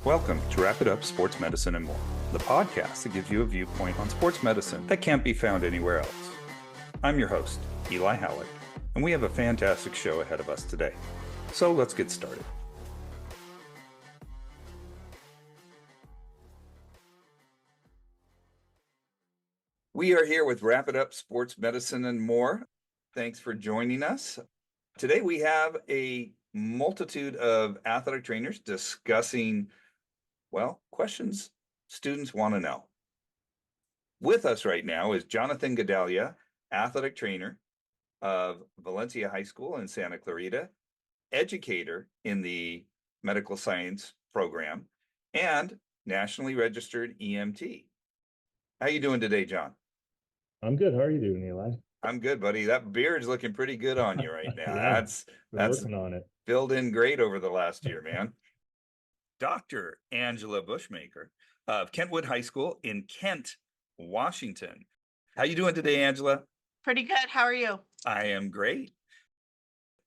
Welcome to Wrap It Up Sports Medicine and More, the podcast that gives you a viewpoint on sports medicine that can't be found anywhere else. I'm your host, Eli Hallak, and we have a fantastic show ahead of us today. So let's get started. We are here with Wrap It Up Sports Medicine and More. Thanks for joining us. Today we have a multitude of athletic trainers discussing, questions students want to know. With us right now is Jonathan Gedalia, athletic trainer of Valencia High School in Santa Clarita, educator in the medical science program, and nationally registered EMT. How you doing today, John? I'm good. How are you doing, Eli? I'm good, buddy. That beard's looking pretty good on you right now. Yeah, that's working on it. Filled in great over the last year, man. Dr. Angela Bushmaker of Kentwood High School in Kent, Washington. How you doing today, Angela? Pretty good. How are you? I am great.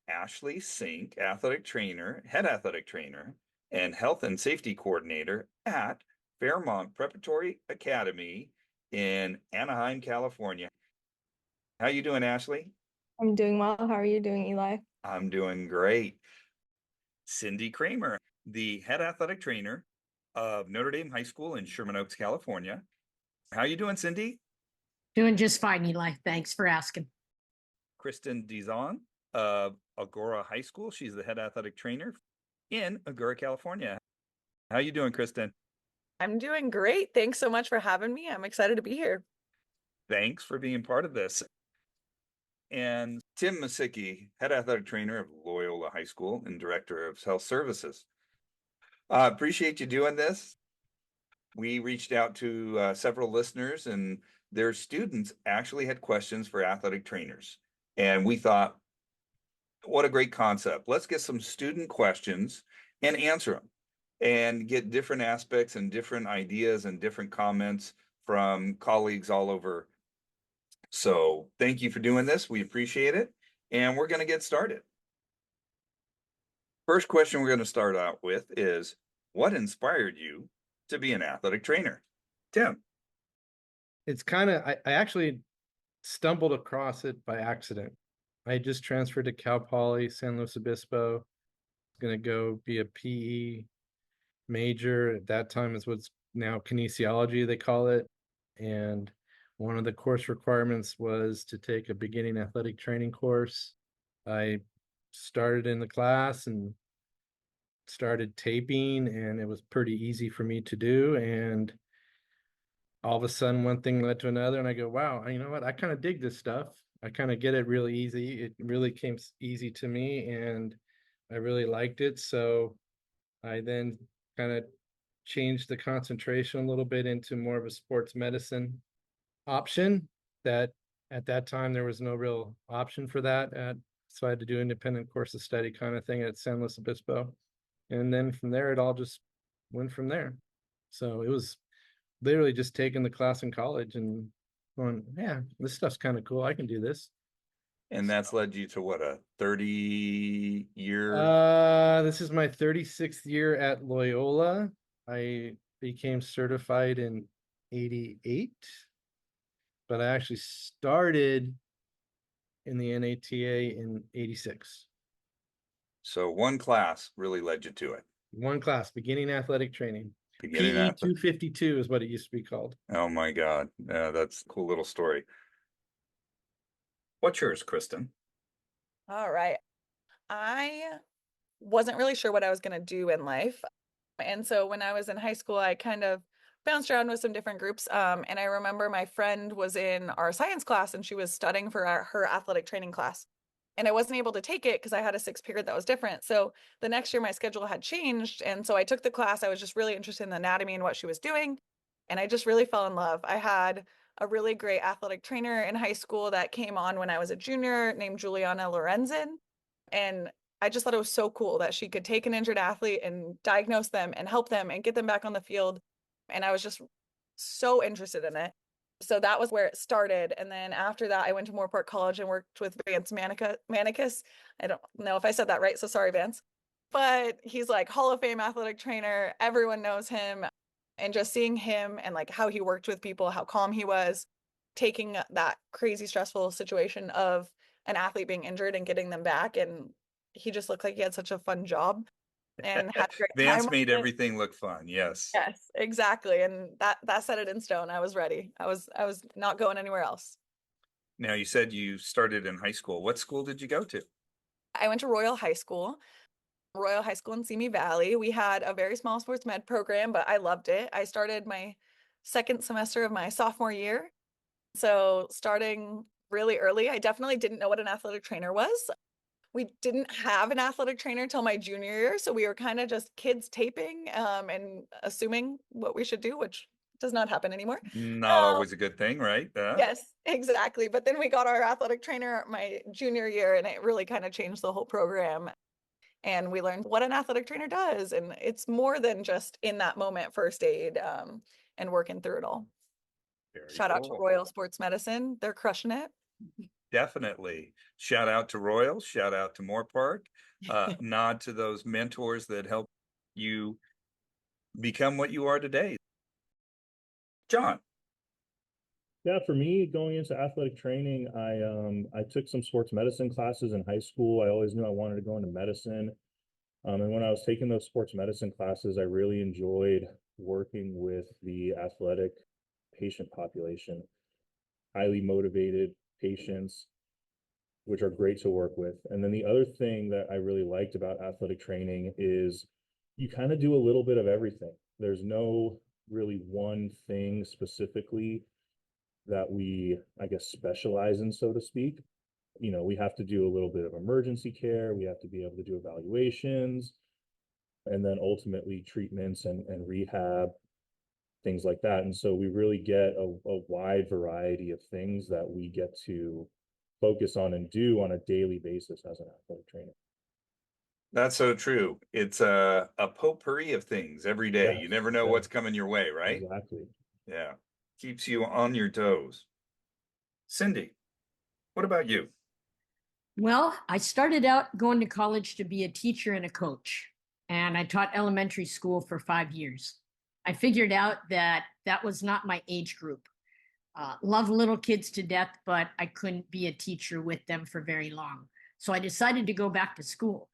Ashley Sink, athletic trainer, head athletic trainer, and health and safety coordinator at Fairmont Preparatory Academy in Anaheim, California. How you doing, Ashley? I'm doing well. How are you doing, Eli? I'm doing great. Cindy Kramer, the head athletic trainer of Notre Dame High School in Sherman Oaks, California. How you doing, Cindy? Doing just fine, Eli. Thanks for asking. Kristen Dizon of Agora High School. She's the head athletic trainer in Agora, California. How you doing, Kristen? I'm doing great. Thanks so much for having me. I'm excited to be here. Thanks for being part of this. And Tim Moscicki, head athletic trainer of Loyola High School and director of health services. Appreciate you doing this. We reached out to several listeners, and their students actually had questions for athletic trainers. And we thought, what a great concept. Let's get some student questions and answer them and get different aspects and different ideas and different comments from colleagues all over. So thank you for doing this. We appreciate it. And we're going to get started. First question we're going to start out with is, what inspired you to be an athletic trainer? Tim. It's kind of, I actually stumbled across it by accident. I just transferred to Cal Poly, San Luis Obispo. Going to go be a PE major. At that time is what's now kinesiology, they call it. And one of the course requirements was to take a beginning athletic training course. I started in the class and started taping, and it was pretty easy for me to do. And all of a sudden, one thing led to another, and I go, wow, you know what? I kind of dig this stuff. I kind of get it really easy. It really came easy to me, and I really liked it. So I then kind of changed the concentration a little bit into more of a sports medicine option. That at that time there was no real option for that, so I had to do independent course of study kind of thing at San Luis Obispo, and then from there it all just went from there. So it was literally just taking the class in college and going, yeah, this stuff's kind of cool, I can do this. And that's led you to what, a 30-year? This is my 36th year at Loyola. I became certified in 88. But I actually started in the NATA in 86. So one class really led you to it. One class, beginning athletic training. Beginning PE 252 is what it used to be called. Oh my God. That's a cool little story. What's yours, Kristen? All right. I wasn't really sure what I was going to do in life. And so when I was in high school, I kind of bounced around with some different groups. And I remember my friend was in our science class and she was studying for her athletic training class. And I wasn't able to take it because I had a 6th period that was different. So the next year my schedule had changed. And so I took the class. I was just really interested in the anatomy and what she was doing. And I just really fell in love. I had a really great athletic trainer in high school that came on when I was a junior named Juliana Lorenzen. And I just thought it was so cool that she could take an injured athlete and diagnose them and help them and get them back on the field. And I was just so interested in it. So that was where it started. And then after that, I went to Moorpark College and worked with Vance Manicus. I don't know if I said that right, so sorry, Vance. but he's like Hall of Fame athletic trainer. Everyone knows him. And just seeing him and like how he worked with people, how calm he was, taking that crazy stressful situation of an athlete being injured and getting them back. And he just looked like he had such a fun job and had a great time Vance with made it. everything look fun. Yes. Yes, exactly. And that set it in stone. I was ready. I was not going anywhere else. Now, you said you started in high school. What school did you go to? I went to Royal High School in Simi Valley. We had a very small sports med program, but I loved it. I started my second semester of my sophomore year. So starting really early, I definitely didn't know what an athletic trainer was. We didn't have an athletic trainer till my junior year. So we were kind of just kids taping and assuming what we should do, which does not happen anymore. Not always a good thing, right? Yes, exactly. But then we got our athletic trainer my junior year, and it really kind of changed the whole program. And we learned what an athletic trainer does. And it's more than just in that moment first aid and working through it all. Very Shout out to cool. Royal Sports Medicine. They're crushing it. Definitely. Shout out to Royal, shout out to Moore Park, nod to those mentors that help you become what you are today. John. Yeah, for me, going into athletic training, I took some sports medicine classes in high school. I always knew I wanted to go into medicine. And when I was taking those sports medicine classes, I really enjoyed working with the athletic patient population, highly motivated patients, which are great to work with. And then the other thing that I really liked about athletic training is you kind of do a little bit of everything. There's no really one thing specifically that we, I guess, specialize in, so to speak. You know, we have to do a little bit of emergency care. We have to be able to do evaluations, and then ultimately treatments and rehab, things like that. And so we really get a wide variety of things that we get to focus on and do on a daily basis as an athletic trainer. That's so true. It's a potpourri of things every day. Yes, You never know yes. what's coming your way, right? Exactly. Yeah. Keeps you on your toes. Cindy, what about you? Well, I started out going to college to be a teacher and a coach, and I taught elementary school for 5 years. I figured out that that was not my age group. Love little kids to death, but I couldn't be a teacher with them for very long. So I decided to go back to school.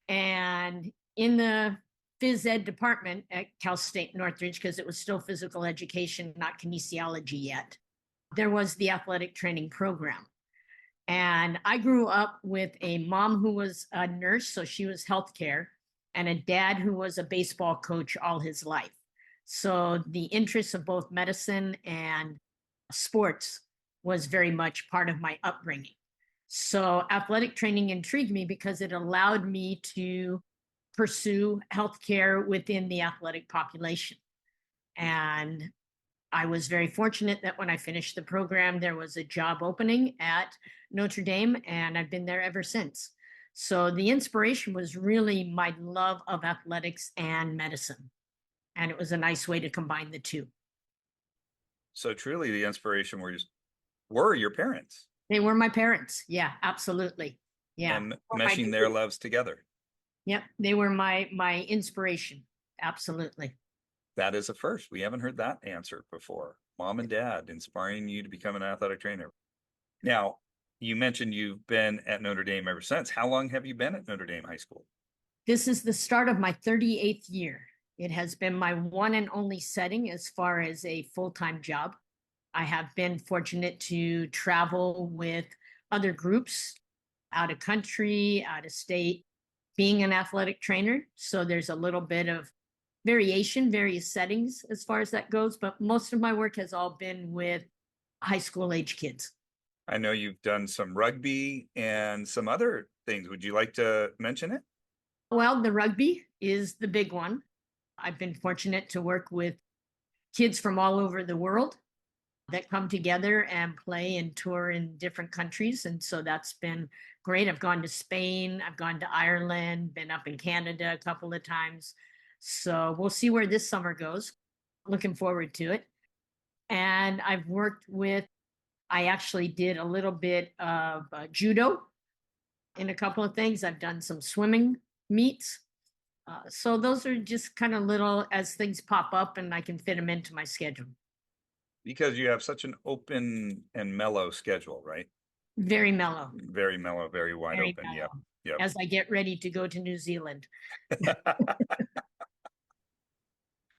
And in the phys ed department at Cal State Northridge, because it was still physical education, not kinesiology yet, there was the athletic training program. And I grew up with a mom who was a nurse, so she was healthcare, and a dad who was a baseball coach all his life. So the interests of both medicine and sports was very much part of my upbringing. So athletic training intrigued me because it allowed me to pursue healthcare within the athletic population. And I was very fortunate that when I finished the program, there was a job opening at Notre Dame, and I've been there ever since. So the inspiration was really my love of athletics and medicine. And it was a nice way to combine the two. So truly the inspiration were your parents. They were my parents. Yeah, absolutely. Yeah. And meshing their loves together. Yep. They were my inspiration. Absolutely. That is a first. We haven't heard that answer before. Mom and dad inspiring you to become an athletic trainer. Now, you mentioned you've been at Notre Dame ever since. How long have you been at Notre Dame High School? This is the start of my 38th year. It has been my one and only setting as far as a full-time job. I have been fortunate to travel with other groups out of country, out of state, being an athletic trainer. So there's a little bit of variation, various settings as far as that goes. But most of my work has all been with high school age kids. I know you've done some rugby and some other things. Would you like to mention it? Well, the rugby is the big one. I've been fortunate to work with kids from all over the world that come together and play and tour in different countries. And so that's been great. I've gone to Spain, I've gone to Ireland, been up in Canada a couple of times. So we'll see where this summer goes. Looking forward to it. And I've worked with, I actually did a little bit of judo in a couple of things. I've done some swimming meets. So those are just kind of little as things pop up and I can fit them into my schedule. Because you have such an open and mellow schedule, right? Very mellow, Very mellow, very wide very open. mellow. Yep. As I get ready to go to New Zealand.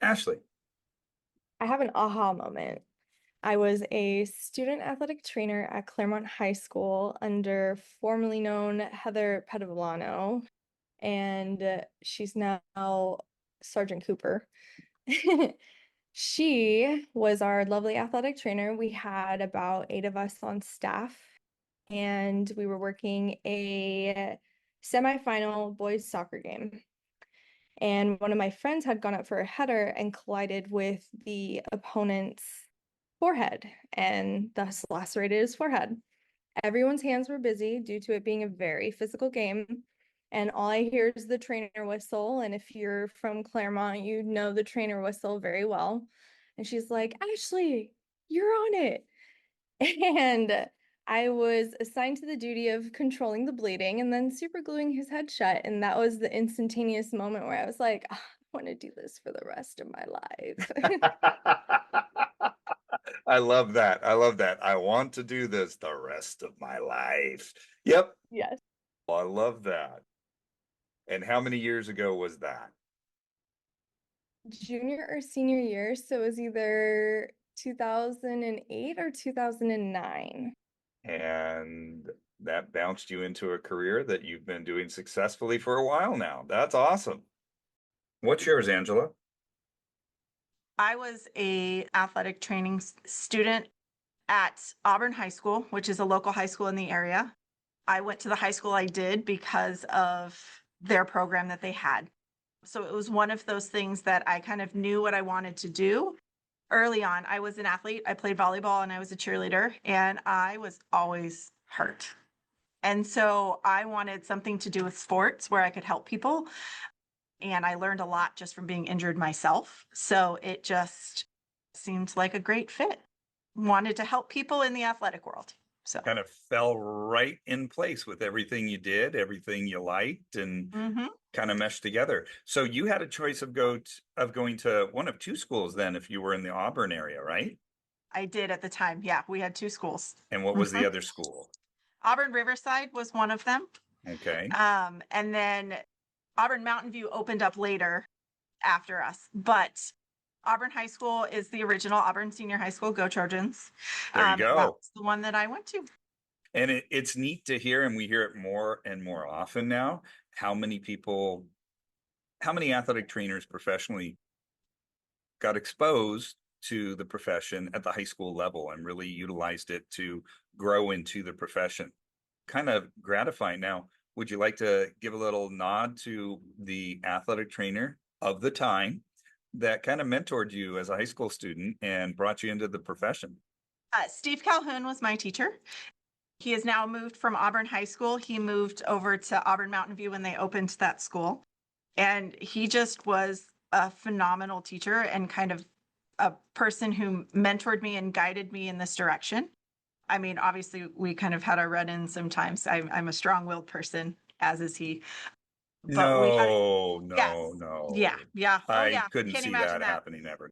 Ashley. I have an aha moment. I was a student athletic trainer at Claremont High School under formerly known Heather Padovano, and she's now Sergeant Cooper. She was our lovely athletic trainer. We had about 8 of us on staff, and we were working a semifinal boys soccer game. And one of my friends had gone up for a header and collided with the opponent's forehead and thus lacerated his forehead. Everyone's hands were busy due to it being a very physical game. And all I hear is the trainer whistle. And if you're from Claremont, you know the trainer whistle very well. And she's like, Ashley, you're on it. And I was assigned to the duty of controlling the bleeding and then super gluing his head shut. And that was the instantaneous moment where I was like, I want to do this for the rest of my life. I love that. I love that. I want to do this the rest of my life. Yep. Yes. I love that. And how many years ago was that? Junior or senior year. So it was either 2008 or 2009. And that bounced you into a career that you've been doing successfully for a while now. That's awesome. What's yours, Angela? I was a athletic training student at Auburn High School, which is a local high school in the area. I went to the high school I did because of their program that they had. So it was one of those things that I kind of knew what I wanted to do. Early on, I was an athlete. I played volleyball and I was a cheerleader, and I was always hurt. And so I wanted something to do with sports where I could help people. And I learned a lot just from being injured myself. So it just seemed like a great fit. Wanted to help people in the athletic world. So Kind of fell right in place with everything you did, everything you liked, and kind of meshed together. So you had a choice of going to one of 2 schools then if you were in the Auburn area, right? I did at the time. Yeah, we had 2 schools. And what was the other school? Auburn Riverside was one of them. Okay. And then Auburn Mountain View opened up later after us, but Auburn High School is the original Auburn Senior High School. Go Trojans. There you go. That's the one that I went to. And it's neat to hear, and we hear it more and more often now, how many athletic trainers professionally got exposed to the profession at the high school level and really utilized it to grow into the profession. Kind of gratifying. Now, would you like to give a little nod to the athletic trainer of the time that kind of mentored you as a high school student and brought you into the profession? Steve Calhoun was my teacher. He has now moved from Auburn High School. He moved over to Auburn Mountain View when they opened that school. And he just was a phenomenal teacher and kind of a person who mentored me and guided me in this direction. I mean, obviously, we kind of had our run-ins sometimes. I'm a strong-willed person, as is he. But we had, No. yeah. Oh, I yeah. couldn't Can't see imagine that happening ever.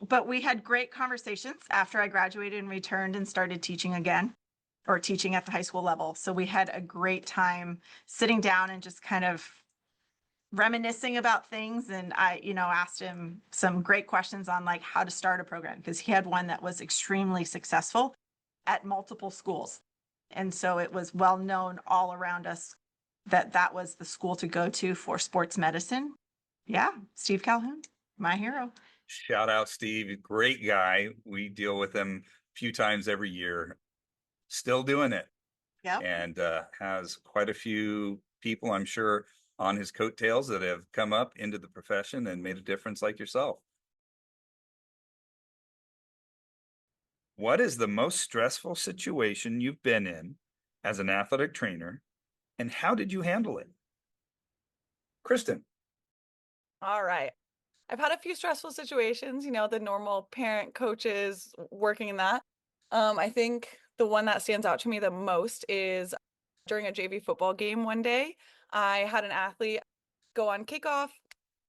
But we had great conversations after I graduated and returned and started teaching again, or teaching at the high school level. So we had a great time sitting down and just kind of reminiscing about things. And I, asked him some great questions on like how to start a program, because he had one that was extremely successful at multiple schools. And so it was well known all around us that that was the school to go to for sports medicine. Yeah, Steve Calhoun, my hero. Shout out, Steve. Great guy. We deal with him a few times every year. Still doing it. Yeah. And has quite a few people, I'm sure, on his coattails that have come up into the profession and made a difference like yourself. What is the most stressful situation you've been in as an athletic trainer, and how did you handle it? Kristen. All right. I've had a few stressful situations, the normal parent, coaches, working in that. I think the one that stands out to me the most is during a JV football game one day. I had an athlete go on kickoff.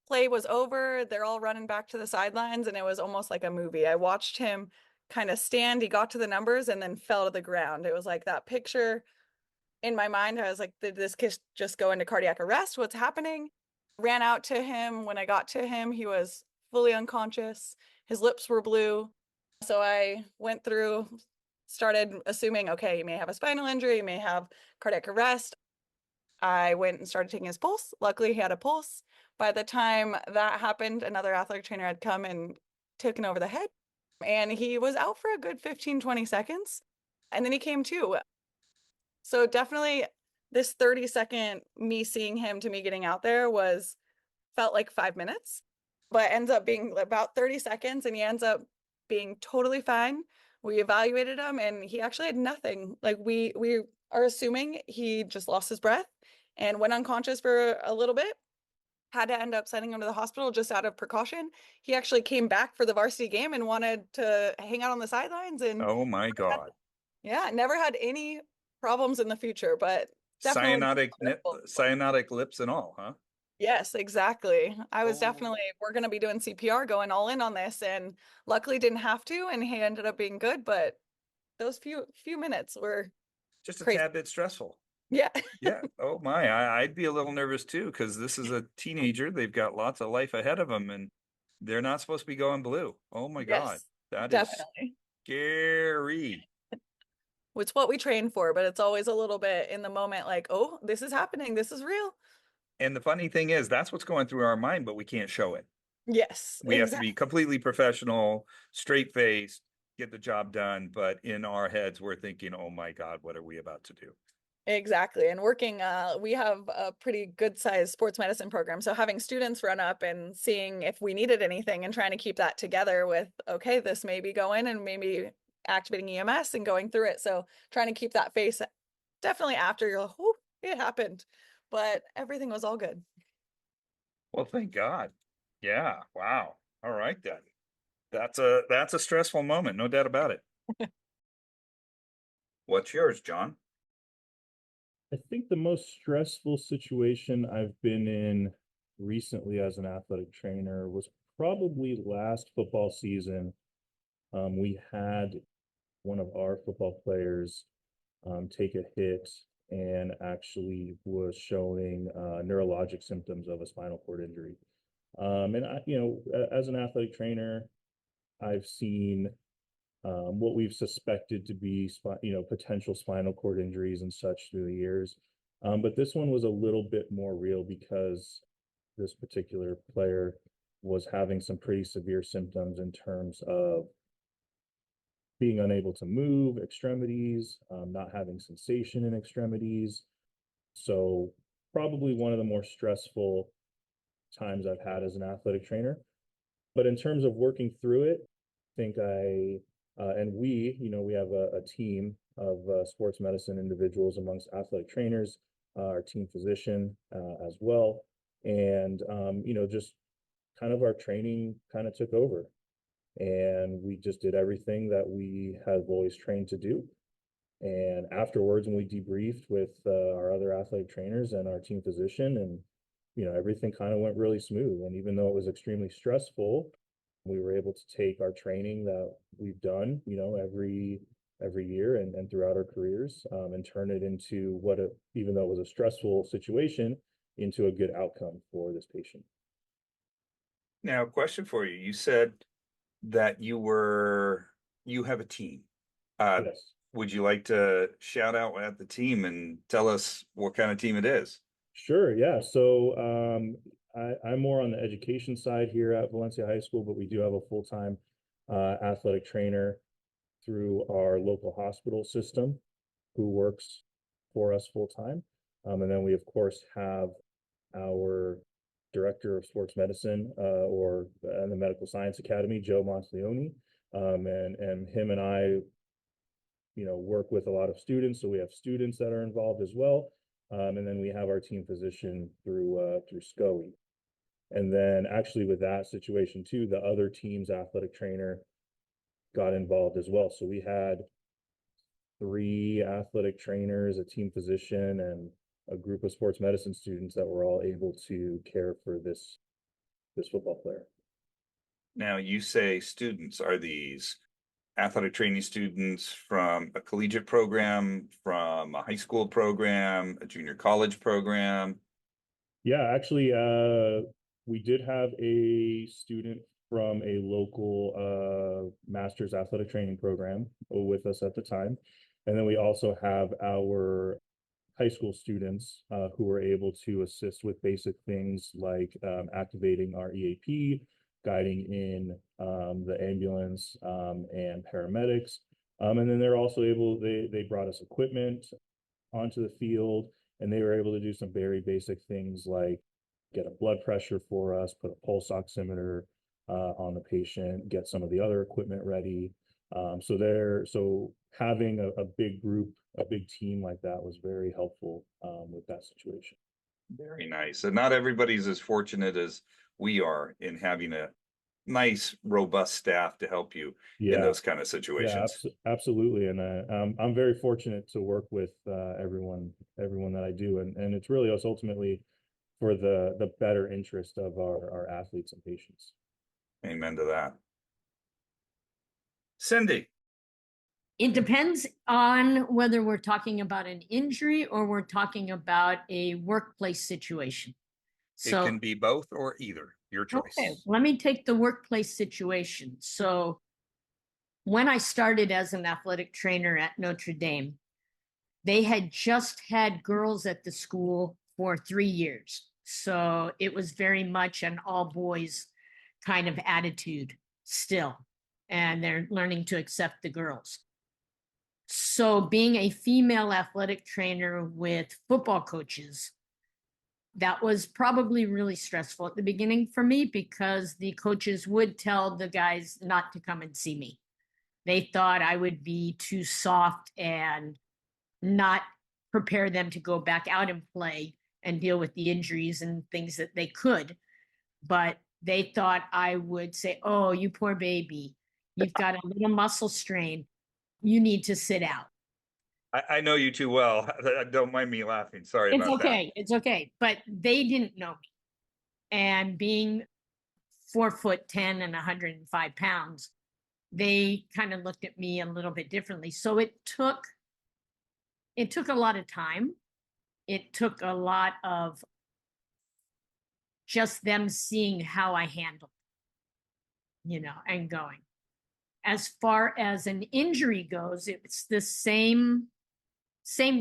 Play was over. They're all running back to the sidelines, and it was almost like a movie. I watched him kind of stand. He got to the numbers and then fell to the ground. It was like that picture in my mind. I was like, did this kid just go into cardiac arrest? What's happening? Ran out to him. When I got to him, he was fully unconscious. His lips were blue. So I went through, started assuming, okay, he may have a spinal injury, he may have cardiac arrest. I went and started taking his pulse. Luckily, he had a pulse. By the time that happened, another athletic trainer had come and taken over the head, and he was out for a good 15, 20 seconds. And then he came to. So definitely this 30-second me seeing him to me getting out there felt like 5 minutes, but ends up being about 30 seconds, and he ends up being totally fine. We evaluated him and he actually had nothing. Like we are assuming he just lost his breath and went unconscious for a little bit. Had to end up sending him to the hospital just out of precaution. He actually came back for the varsity game and wanted to hang out on the sidelines, and Oh my God. yeah, never had any problems in the future, but definitely Cyanotic lips and all, huh? yes, exactly. I was Oh. definitely, we're going to be doing CPR, going all in on this, and luckily didn't have to, and he ended up being good, but those few minutes were Just a crazy. tad bit stressful. Yeah. Yeah. Oh my, I'd be a little nervous too, because this is a teenager. They've got lots of life ahead of them, and they're not supposed to be going blue. Oh my God. Yes, That is definitely. scary. It's what we train for, but it's always a little bit in the moment like, oh, this is happening. This is real. And the funny thing is, that's what's going through our mind, but we can't show it. Yes, We have to exactly. be completely professional, straight faced, get the job done. But in our heads, we're thinking, oh my God, what are we about to do? Exactly. And working, we have a pretty good sized sports medicine program. So having students run up and seeing if we needed anything and trying to keep that together with, okay, this may be going and maybe activating EMS and going through it. So trying to keep that face definitely after you're like, oh, it happened. But everything was all good. Well, thank God. Yeah. Wow. All right then. That's a stressful moment, no doubt about it. What's yours, John? I think the most stressful situation I've been in recently as an athletic trainer was probably last football season. We had one of our football players take a hit and actually was showing neurologic symptoms of a spinal cord injury. And as an athletic trainer, I've seen what we've suspected to be, potential spinal cord injuries and such through the years. But this one was a little bit more real because this particular player was having some pretty severe symptoms in terms of being unable to move extremities, not having sensation in extremities. So probably one of the more stressful times I've had as an athletic trainer. But in terms of working through it, I think we have a team of sports medicine individuals amongst athletic trainers, our team physician as well. And, just kind of our training kind of took over. And we just did everything that we have always trained to do. And afterwards, when we debriefed with our other athletic trainers and our team physician, and everything kind of went really smooth. And even though it was extremely stressful, we were able to take our training that we've done, every year and throughout our careers, and turn it into even though it was a stressful situation, into a good outcome for this patient. Now, question for you. You said that you have a team. Yes. Would you like to shout out at the team and tell us what kind of team it is? Sure. Yeah. So I'm more on the education side here at Valencia High School, but we do have a full-time athletic trainer through our local hospital system who works for us full-time. And then we, of course, have our director of sports medicine or the Medical Science Academy, Joe Monteleone. And him and I, work with a lot of students. So we have students that are involved as well. And then we have our team physician through SCOE. And then actually with that situation too, the other team's athletic trainer got involved as well. So we had 3 athletic trainers, a team physician, and a group of sports medicine students that were all able to care for this football player. Now, you say students, are these athletic training students from a collegiate program, from a high school program, a junior college program? Yeah, actually, we did have a student from a local master's athletic training program with us at the time. And then we also have our high school students who were able to assist with basic things like activating our EAP, guiding in the ambulance and paramedics. And then they're also able, they brought us equipment onto the field, and they were able to do some very basic things like get a blood pressure for us, put a pulse oximeter on the patient, get some of the other equipment ready. So having a big group, a big team like that was very helpful with that situation. Very nice. And not everybody's as fortunate as we are in having a nice, robust staff to help you in those kind of situations. Absolutely. And I'm very fortunate to work with everyone that I do. And it's really us ultimately for the better interest of our athletes and patients. Amen to that. Cindy. It depends on whether we're talking about an injury or we're talking about a workplace situation. So It can be both or either, your choice. okay, let me take the workplace situation. So when I started as an athletic trainer at Notre Dame, they had just had girls at the school for 3 years. So it was very much an all boys kind of attitude still, and they're learning to accept the girls. So being a female athletic trainer with football coaches, that was probably really stressful at the beginning for me because the coaches would tell the guys not to come and see me. They thought I would be too soft and not prepare them to go back out and play and deal with the injuries and things that they could. But they thought I would say, oh, you poor baby, you've got a little muscle strain. You need to sit out. I know you too well. Don't mind me laughing. Sorry It's about okay. It's okay. But they didn't know me. And being 4'10" and 105 pounds, they kind of looked at me a little bit differently. So it took a lot of time. It took a lot of just them seeing how I handled, and going. As far as an injury goes, it's the same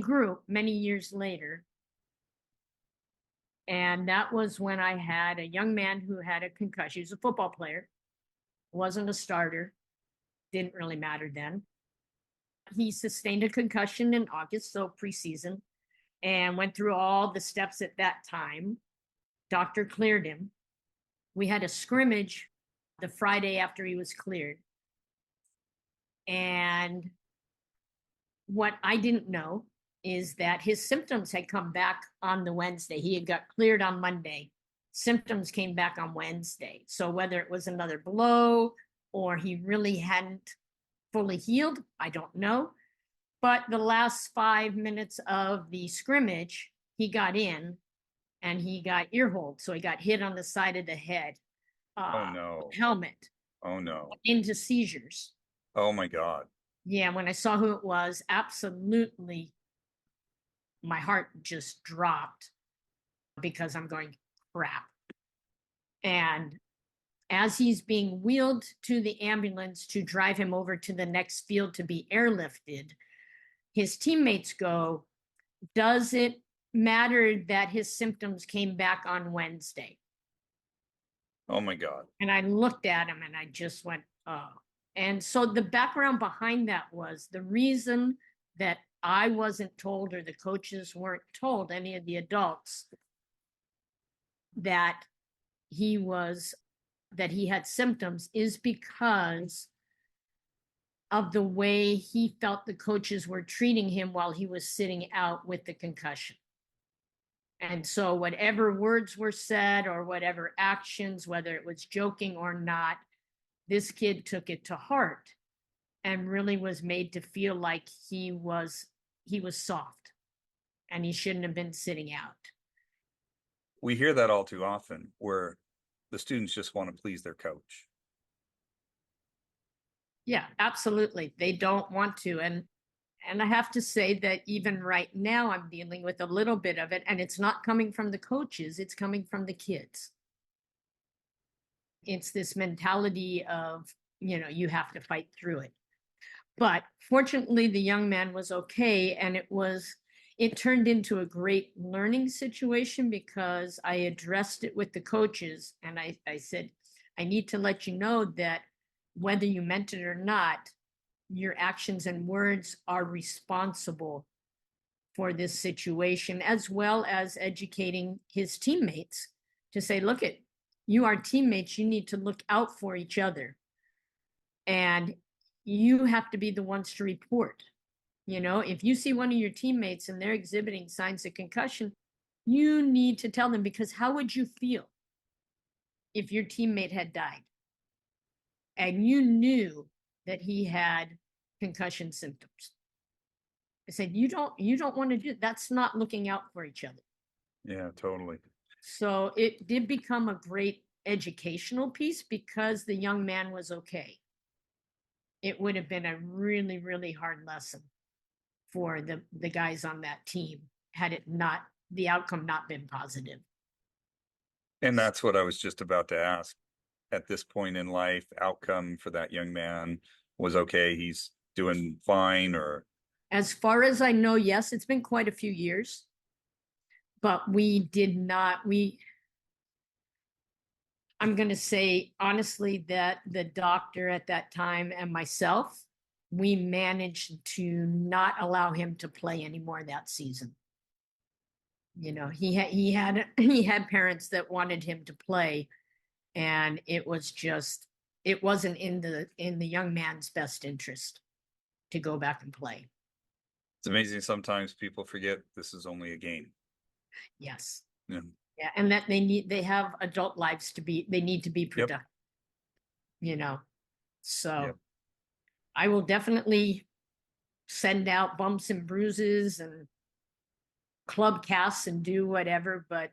group many years later. And that was when I had a young man who had a concussion. He was a football player, wasn't a starter, didn't really matter then. He sustained a concussion in August, so preseason, and went through all the steps at that time. Doctor cleared him. We had a scrimmage the Friday after he was cleared. And what I didn't know is that his symptoms had come back on the Wednesday. He had got cleared on Monday. Symptoms came back on Wednesday. So whether it was another blow or he really hadn't fully healed, I don't know. But the last 5 minutes of the scrimmage, he got in and he got ear hold. So he got hit on the side of the head. Oh no. Helmet. Oh no. Into seizures. Oh my God. Yeah, when I saw who it was, absolutely, my heart just dropped because I'm going, crap. And as he's being wheeled to the ambulance to drive him over to the next field to be airlifted, his teammates go, does it matter that his symptoms came back on Wednesday? Oh my God. And I looked at him and I just went, oh. And so the background behind that was the reason that I wasn't told, or the coaches weren't told, any of the adults, that he had symptoms, is because of the way he felt the coaches were treating him while he was sitting out with the concussion. And so whatever words were said or whatever actions, whether it was joking or not, this kid took it to heart and really was made to feel like he was soft and he shouldn't have been sitting out. We hear that all too often, where the students just want to please their coach. Yeah, absolutely. They don't want to. And I have to say that even right now, I'm dealing with a little bit of it, and it's not coming from the coaches, it's coming from the kids. It's this mentality of, you have to fight through it. But fortunately, the young man was okay, and it turned into a great learning situation because I addressed it with the coaches, and I said, I need to let you know that whether you meant it or not, your actions and words are responsible for this situation, as well as educating his teammates to say, look, you are teammates, you need to look out for each other. And you have to be the ones to report. If you see one of your teammates and they're exhibiting signs of concussion, you need to tell them, because how would you feel if your teammate had died and you knew that he had concussion symptoms? I said, you don't want to do that's not looking out for each other. Yeah, totally. So it did become a great educational piece because the young man was okay. It would have been a really, really hard lesson for the guys on that team had the outcome not been positive. And that's what I was just about to ask. At this point in life, outcome for that young man was okay. He's doing fine, or? As far as I know, yes, it's been quite a few years, but I'm going to say honestly that the doctor at that time and myself, we managed to not allow him to play anymore that season. He had parents that wanted him to play, and it wasn't in the young man's best interest to go back and play. It's amazing sometimes people forget this is only a game. Yes. Yeah. Yeah, and that they have adult lives they need to be productive. Yep. So yep. I will definitely send out bumps and bruises and club casts and do whatever, but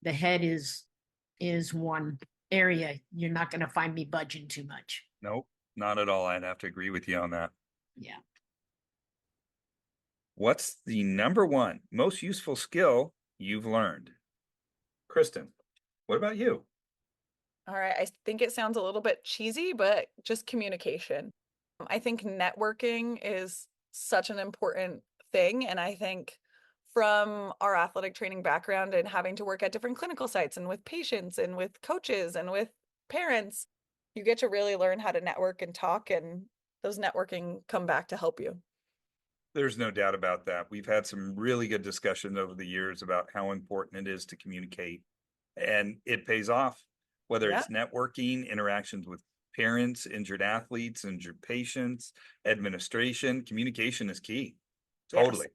the head is one area you're not going to find me budging too much. Nope, not at all. I'd have to agree with you on that. Yeah. What's the number one most useful skill you've learned? Kristen, what about you? All right. I think it sounds a little bit cheesy, but just communication. I think networking is such an important thing. And I think from our athletic training background and having to work at different clinical sites and with patients and with coaches and with parents, you get to really learn how to network and talk, and those networking come back to help you. There's no doubt about that. We've had some really good discussion over the years about how important it is to communicate, and it pays off, whether it's networking, interactions with parents, injured athletes, injured patients, administration. Communication is key. Totally. Yes,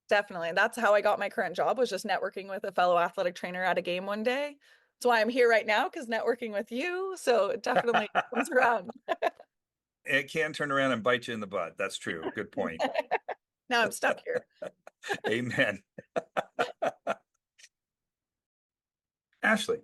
definitely. That's how I got my current job, was just networking with a fellow athletic trainer at a game one day. That's why I'm here right now, because networking with you. So it definitely comes around. It can turn around and bite you in the butt. That's true. Good point. Now I'm stuck here. Amen. Ashley.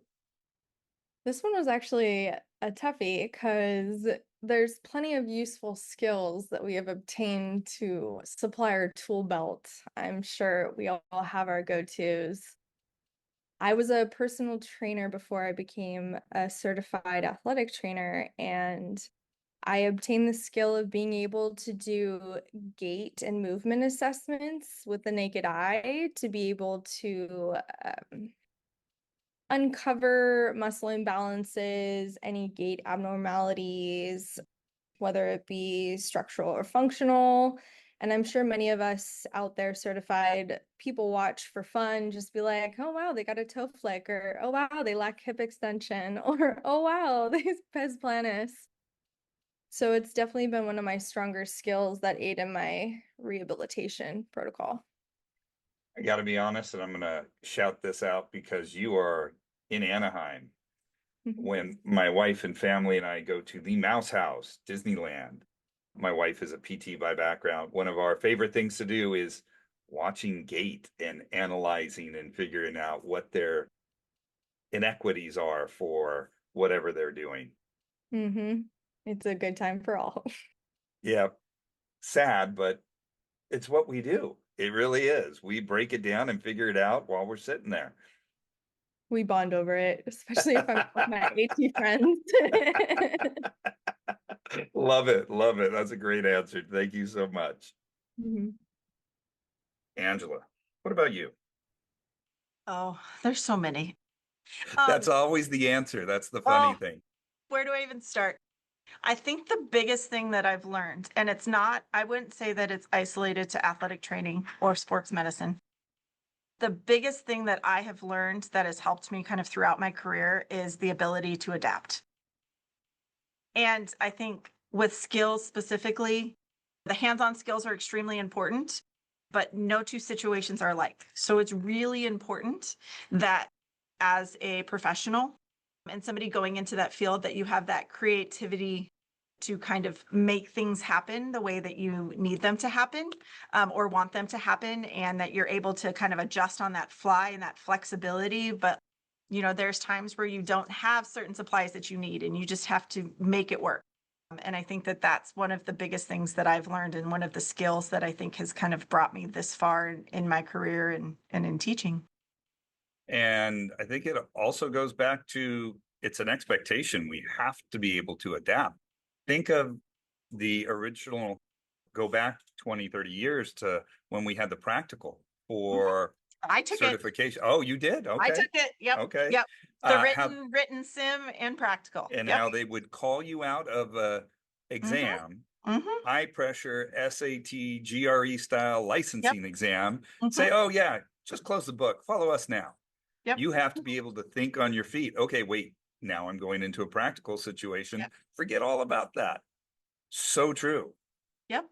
This one was actually a toughie because there's plenty of useful skills that we have obtained to supply our tool belt. I'm sure we all have our go-tos. I was a personal trainer before I became a certified athletic trainer, and I obtained the skill of being able to do gait and movement assessments with the naked eye to be able to uncover muscle imbalances, any gait abnormalities, whether it be structural or functional. And I'm sure many of us out there certified people watch for fun, just be like, oh, wow, they got a toe flick, or, oh, wow, they lack hip extension, or, oh, wow, they pes planus. So it's definitely been one of my stronger skills that aid in my rehabilitation protocol. I got to be honest, and I'm going to shout this out because you are in Anaheim. When my wife and family and I go to the Mouse House, Disneyland, my wife is a PT by background. One of our favorite things to do is watching gait and analyzing and figuring out what their inequities are for whatever they're doing. Mm-hmm. It's a good time for all. Yeah, sad, but it's what we do. It really is. We break it down and figure it out while we're sitting there. We bond over it, especially if I'm with my AT friends. Love it. Love it. That's a great answer. Thank you so much. Mhm. Angela, what about you? Oh, there's so many. That's always the answer. That's the funny oh, thing. Where do I even start? I think the biggest thing that I've learned, and it's not, I wouldn't say that it's isolated to athletic training or sports medicine. The biggest thing that I have learned that has helped me kind of throughout my career is the ability to adapt. And I think with skills specifically, the hands-on skills are extremely important, but no two situations are alike. So it's really important that as a professional and somebody going into that field, that you have that creativity to kind of make things happen the way that you need them to happen, or want them to happen, and that you're able to kind of adjust on that fly and that flexibility. But there's times where you don't have certain supplies that you need and you just have to make it work. And I think that that's one of the biggest things that I've learned, and one of the skills that I think has kind of brought me this far in my career and in teaching. And I think it also goes back to it's an expectation. We have to be able to adapt. Think of the original, go back 20, 30 years to when we had the practical for I took it. certification. Oh, you did? I Okay. took it. Yep. Okay. Yep. The How, written sim and practical. and Yep. how they would call you out of a exam, Mm-hmm. high pressure SAT, GRE style licensing exam, Mhm. say, oh yeah, just close the book, follow us now. Yep. You have to be able to think on your feet. Okay, wait, now I'm going into a practical situation. Yep. Forget all about that. So true. Yep.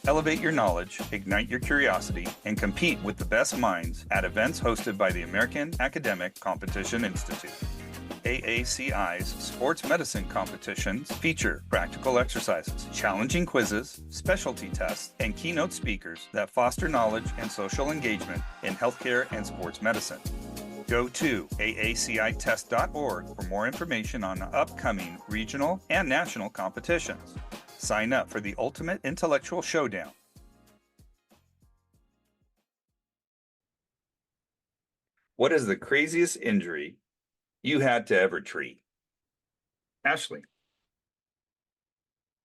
Elevate your knowledge, ignite your curiosity, and compete with the best minds at events hosted by the American Academic Competition Institute. AACI's sports medicine competitions feature practical exercises, challenging quizzes, specialty tests, and keynote speakers that foster knowledge and social engagement in healthcare and sports medicine. Go to aacitest.org for more information on upcoming regional and national competitions. Sign up for the ultimate intellectual showdown. What is the craziest injury you had to ever treat? Ashley.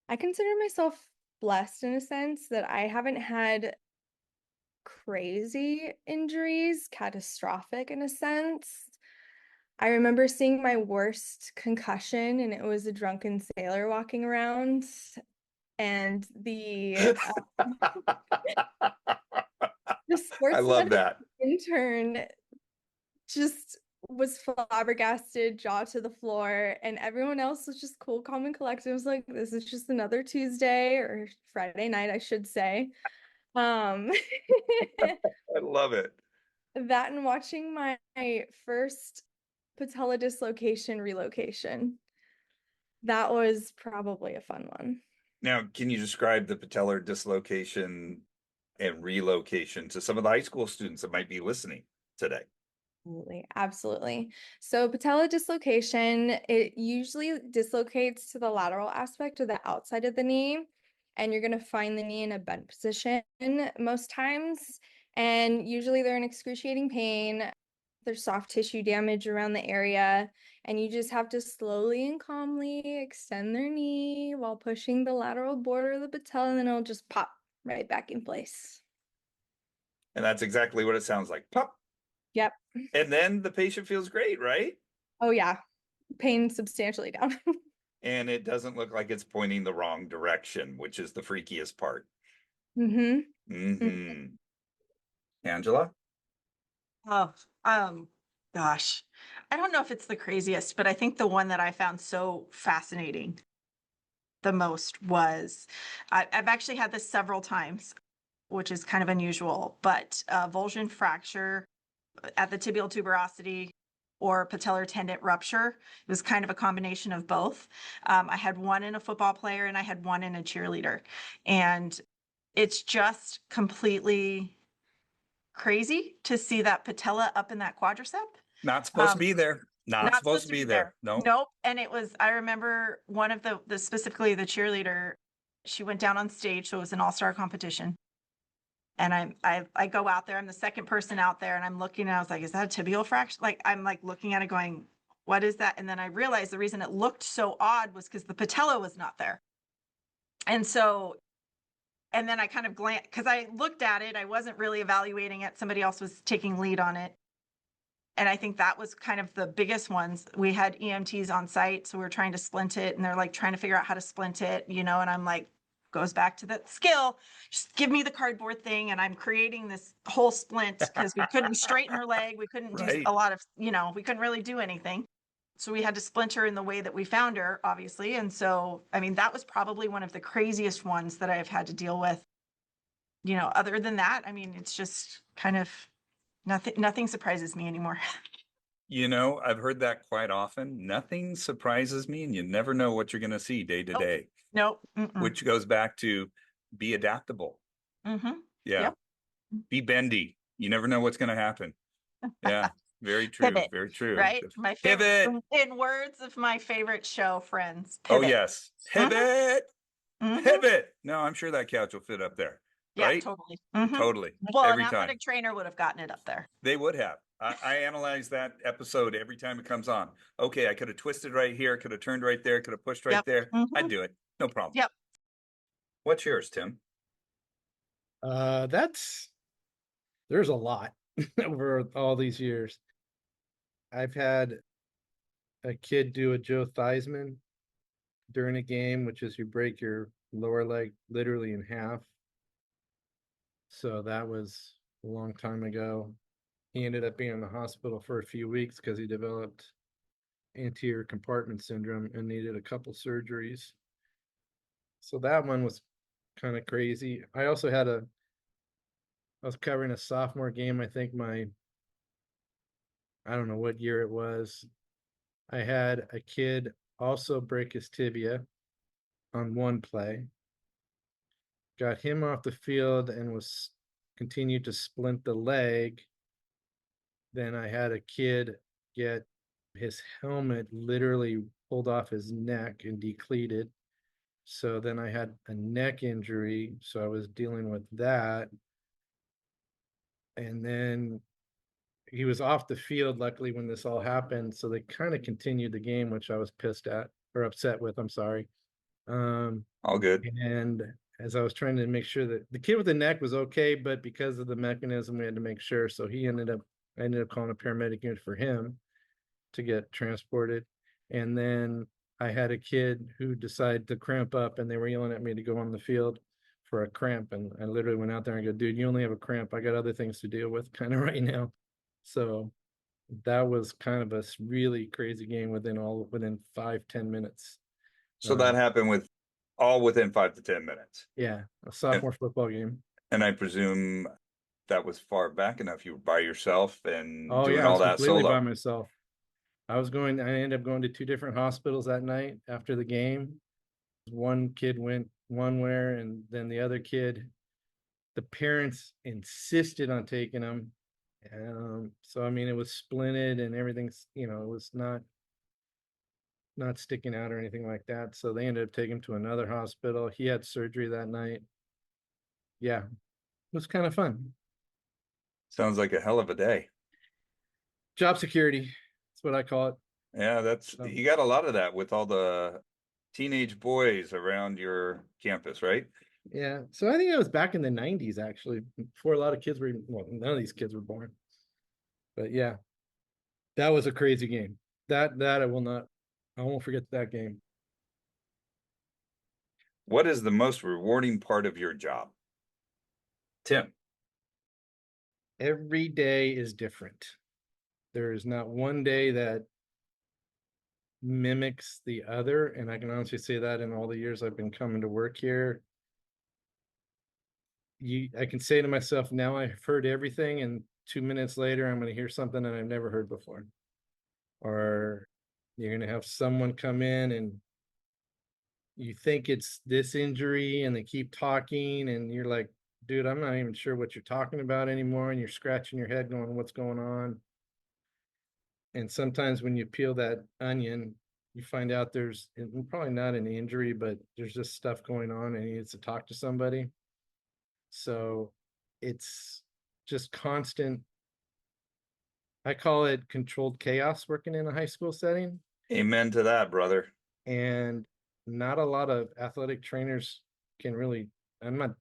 I consider myself blessed in a sense that I haven't had crazy injuries, catastrophic in a sense. I remember seeing my worst concussion, and it was a drunken sailor walking around. And the sports I love medicine that. intern just was flabbergasted, jaw to the floor, and everyone else was just cool, calm, and collected. It was like, this is just another Tuesday or Friday night, I should say. I love it. That and watching my first patella dislocation relocation. That was probably a fun one. Now, can you describe the patellar dislocation and relocation to some of the high school students that might be listening today? Absolutely. So patella dislocation, it usually dislocates to the lateral aspect of the outside of the knee, and you're going to find the knee in a bent position most times. And usually they're in excruciating pain. There's soft tissue damage around the area, and you just have to slowly and calmly extend their knee while pushing the lateral border of the patella, and then it'll just pop right back in place. And that's exactly what it sounds like. Pop. Yep. And then the patient feels great, right? Oh yeah. Pain substantially down. And it doesn't look like it's pointing the wrong direction, which is the freakiest part. Mm-hmm. Angela? Oh, gosh. I don't know if it's the craziest, but I think the one that I found so fascinating the most was, I've actually had this several times, which is kind of unusual, but Vulsion fracture at the tibial tuberosity or patellar tendon rupture. It was kind of a combination of both. I had one in a football player and I had one in a cheerleader. And it's just completely crazy to see that patella up in that quadricep. Not supposed to be there. Not supposed to be there. No. Nope. And it was, I remember one of the specifically the cheerleader, she went down on stage. So it was an all-star competition. And I go out there, I'm the second person out there and I'm looking and I was like, is that a tibial fracture? Like, I'm like looking at it going, what is that? And then I realized the reason it looked so odd was because the patella was not there. And so, and then I kind of glanced, because I looked at it, I wasn't really evaluating it. Somebody else was taking lead on it. And I think that was kind of the biggest ones. We had EMTs on site, so we were trying to splint it and they're like trying to figure out how to splint it, you know, and I'm like, goes back to that skill. Just give me the cardboard thing. And I'm creating this whole splint because we couldn't straighten her leg. We couldn't do Right. a lot of, you know, we couldn't really do anything. So we had to splint her in the way that we found her, obviously. And so, I mean, that was probably one of the craziest ones that I've had to deal with. You know, other than that, I mean, it's just kind of nothing surprises me anymore. You know, I've heard that quite often. Nothing surprises me, and you never know what you're going to see day to Nope. day, Nope. Mm-mm. which goes back to be adaptable. Mm-hmm. Yeah. Yep. Be bendy. You never know what's going to happen. Yeah. Very true. Pivot, Very true. right? My favorite, Pivot. in words of my favorite show, Friends. Oh, Pivot. yes. Mhm. Pivot. Mhm. Pivot. No, I'm sure that couch will fit up there. Yeah, Right? totally. Mhm. Totally. Well, Every an time. athletic trainer would have gotten it up there. They would have. I analyze that episode every time it comes on. Okay, I could have twisted right here, could have turned right there, could have pushed right Yep. there. Mhm. I'd do it. No problem. Yep. What's yours, Tim? There's a lot over all these years. I've had a kid do a Joe Theismann during a game, which is you break your lower leg literally in half. So that was a long time ago. He ended up being in the hospital for a few weeks because he developed anterior compartment syndrome and needed a couple surgeries. So that one was kind of crazy. I was covering a sophomore game. I think I don't know what year it was. I had a kid also break his tibia on one play. Got him off the field and was continued to splint the leg. Then I had a kid get his helmet literally pulled off his neck and decleated. So then I had a neck injury. So I was dealing with that. And then he was off the field, luckily, when this all happened. So they kind of continued the game, which I was pissed at or upset with. I'm sorry. All good. And as I was trying to make sure that the kid with the neck was okay, but because of the mechanism, we had to make sure. So I ended up calling a paramedic unit for him to get transported. And then I had a kid who decided to cramp up and they were yelling at me to go on the field for a cramp. And I literally went out there and go, dude, you only have a cramp. I got other things to deal with kind of right now. So that was kind of a really crazy game within 5-10 minutes. So that happened within 5 to 10 minutes. Yeah, a sophomore football game. And I presume that was far back enough. You were by yourself and doing I all was that completely solo. by myself. I ended up going to 2 different hospitals that night after the game. One kid went one way, and then the other kid, the parents insisted on taking him. So I mean, it was splinted and everything's, it was not sticking out or anything like that. So they ended up taking him to another hospital. He had surgery that night. Yeah, it was kind of fun. Sounds like a hell of a day. Job security, that's what I call it. Yeah, you got a lot of that with all the teenage boys around your campus, right? Yeah, so I think it was back in the 90s, actually, before a lot of kids were, none of these kids were born. But yeah, that was a crazy game. That I won't forget that game. What is the most rewarding part of your job? Tim. Every day is different. There is not one day that mimics the other. And I can honestly say that in all the years I've been coming to work here. I can say to myself, now I've heard everything, and 2 minutes later, I'm going to hear something that I've never heard before. or you're going to have someone come in and you think it's this injury and they keep talking and you're like, dude, I'm not even sure what you're talking about anymore. And you're scratching your head going, what's going on? And sometimes when you peel that onion, you find out there's probably not an injury, but there's just stuff going on and he needs to talk to somebody. So it's just constant. I call it controlled chaos working in a high school setting. Amen to that, brother. And not a lot of athletic trainers can really, I'm not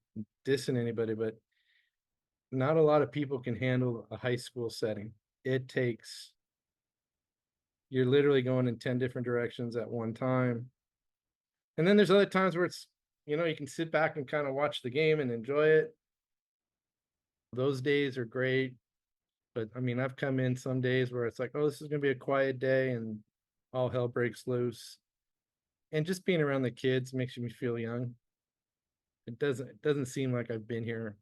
dissing anybody, but not a lot of people can handle a high school setting. It takes, you're literally going in 10 different directions at one time. And then there's other times where it's, you know, you can sit back and kind of watch the game and enjoy it. Those days are great. But I mean, I've come in some days where it's like, oh, this is going to be a quiet day and all hell breaks loose. And just being around the kids makes me feel young. It doesn't seem like I've been here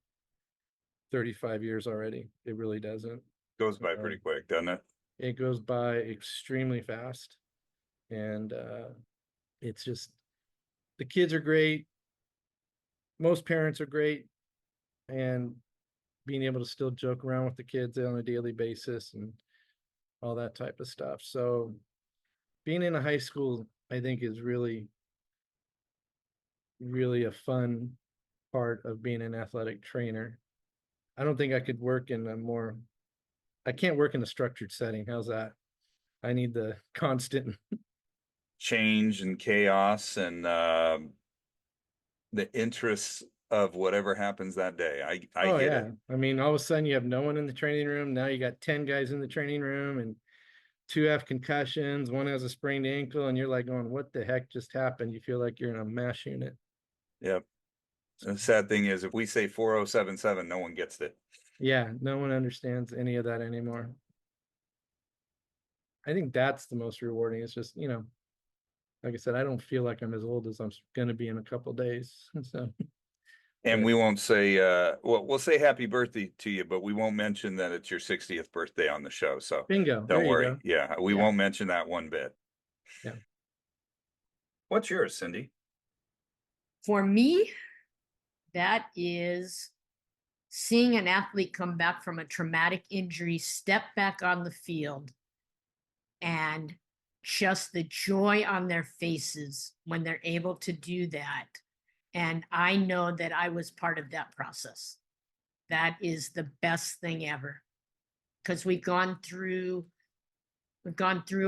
35 years already. It really doesn't. Goes by pretty quick, doesn't it? It goes by extremely fast. And it's just, the kids are great. Most parents are great. And being able to still joke around with the kids on a daily basis and all that type of stuff. So being in a high school, I think, is really, really a fun part of being an athletic trainer. I don't think I could work in a more, I can't work in a structured setting. How's that? I need the constant change and chaos and the interests of whatever happens that day. I get it. I mean, all of a sudden you have no one in the training room. Now you got 10 guys in the training room and 2 have concussions, 1 has a sprained ankle, and you're like going, what the heck just happened? You feel like you're in a MASH unit. Yep. And the sad thing is, if we say 4077, no one gets it. Yeah, no one understands any of that anymore. I think that's the most rewarding. It's just, you know, like I said, I don't feel like I'm as old as I'm going to be in a couple of days. So, And we won't say, well, we'll say happy birthday to you, but we won't mention that it's your 60th birthday on the show. So bingo. don't There you worry. go. Yeah, we Yeah. won't mention that one bit. Yeah. What's yours, Cindy? For me, that is seeing an athlete come back from a traumatic injury, step back on the field, and just the joy on their faces when they're able to do that. And I know that I was part of that process. That is the best thing ever, because we've gone through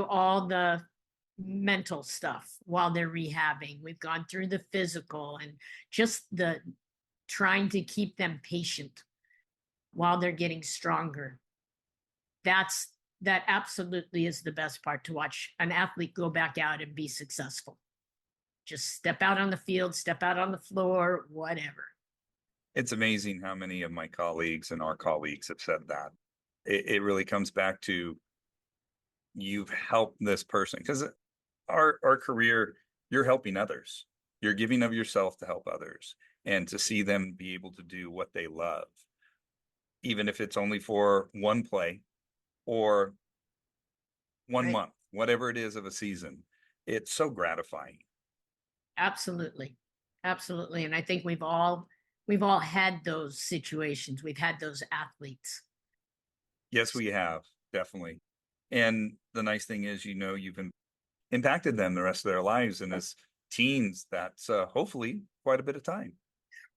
all the mental stuff while they're rehabbing. We've gone through the physical and just the trying to keep them patient while they're getting stronger. That absolutely is the best part, to watch an athlete go back out and be successful. Just step out on the field, step out on the floor, whatever. It's amazing how many of my colleagues and our colleagues have said that. It really comes back to, you've helped this person, because our career, you're helping others. You're giving of yourself to help others, and to see them be able to do what they love, even if it's only for one play or 1 Right. month, whatever it is of a season. It's so gratifying. Absolutely. Absolutely. And I think we've all had those situations. We've had those athletes. Yes, we have, definitely. And the nice thing is, you know, you've impacted them the rest of their lives. And as teens, that's hopefully quite a bit of time.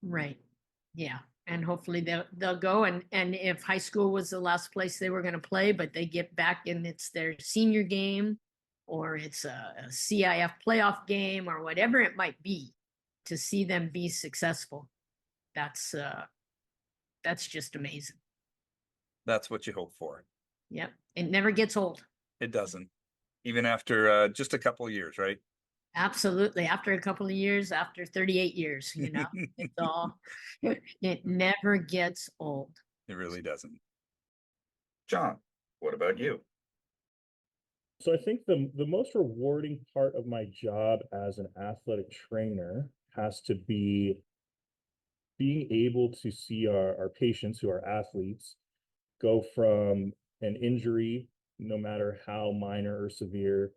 Right. Yeah. And hopefully they'll go, and if high school was the last place they were going to play, but they get back and it's their senior game, or it's a CIF playoff game, or whatever it might be, to see them be successful. That's just amazing. That's what you hope for. Yep. It never gets old. It doesn't, even after just a couple of years, right? Absolutely. After a couple of years, after 38 years, you know, it's all, it never gets old. It really doesn't. John, what about you? So I think the most rewarding part of my job as an athletic trainer has to be being able to see our patients, who are athletes, go from an injury, no matter how minor or severe,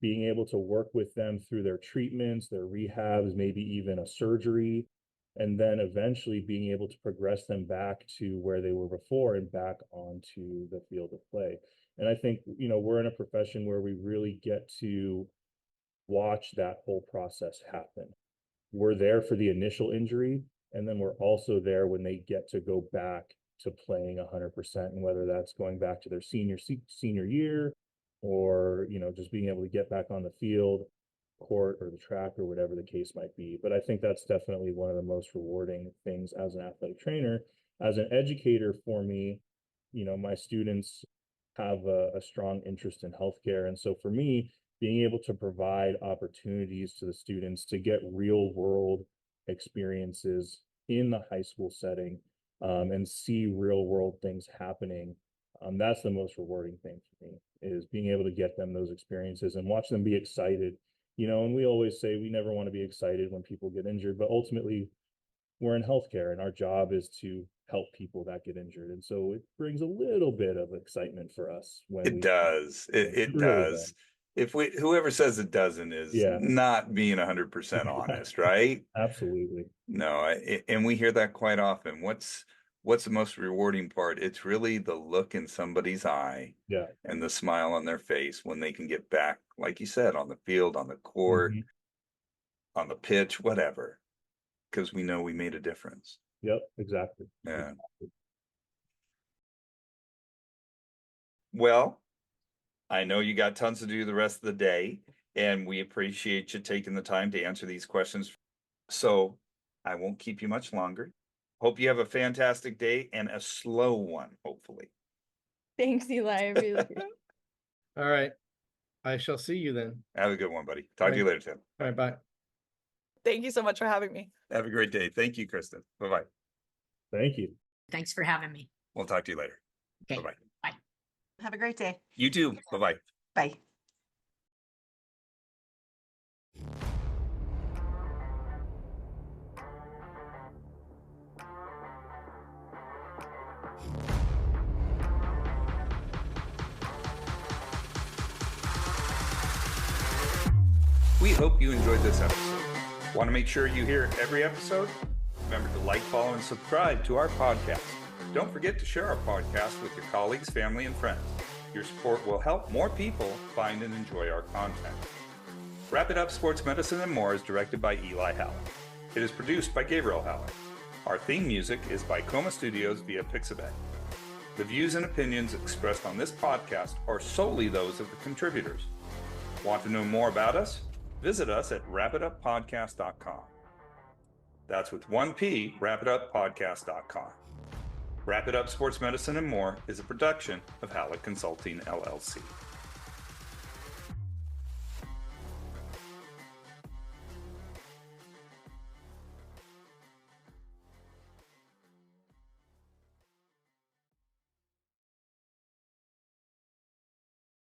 being able to work with them through their treatments, their rehabs, maybe even a surgery, and then eventually being able to progress them back to where they were before and back onto the field of play. And I think, we're in a profession where we really get to watch that whole process happen. We're there for the initial injury, and then we're also there when they get to go back to playing 100%, and whether that's going back to their senior year, or just being able to get back on the field, court, or the track, or whatever the case might be. But I think that's definitely one of the most rewarding things as an athletic trainer. As an educator, for me, my students have a strong interest in healthcare, and so for me, being able to provide opportunities to the students to get real world experiences in the high school setting, and see real world things happening, that's the most rewarding thing for me, is being able to get them those experiences and watch them be excited. And we always say we never want to be excited when people get injured, but ultimately we're in healthcare and our job is to help people that get injured. And so it brings a little bit of excitement for us when It does. It really does. If whoever says it doesn't is Yeah. not being 100% honest, right? Absolutely. No, and we hear that quite often. What's the most rewarding part? It's really the look in somebody's eye Yeah. and the smile on their face when they can get back, like you said, on the field, on the court, on the pitch, whatever, because we know we made a difference. Yep, exactly. Yeah. Well, I know you got tons to do the rest of the day, and we appreciate you taking the time to answer these questions. So I won't keep you much longer. Hope you have a fantastic day and a slow one, hopefully. Thanks, Eli. I really appreciate it. All right. I shall see you then. Have a good one, buddy. Talk to you later, Tim. All right, bye. Thank you so much for having me. Have a great day. Thank you, Kristen. Bye-bye. Thank you. Thanks for having me. We'll talk to you later. Okay. Bye-bye. Bye. Have a great day. You too. Bye-bye. Bye. We hope you enjoyed this episode. Want to make sure you hear every episode? Remember to like, follow, and subscribe to our podcast. Don't forget to share our podcast with your colleagues, family, and friends. Your support will help more people find and enjoy our content. Wrap It Up Sports Medicine and More is directed by Eli Hallak. It is produced by Gabriel Hallak. Our theme music is by Coma Studios via Pixabay. The views and opinions expressed on this podcast are solely those of the contributors. Want to know more about us? Visit us at wrapituppodcast.com. That's with one P, wrapituppodcast.com. Wrap It Up Sports Medicine and More is a production of Hallak Consulting, LLC.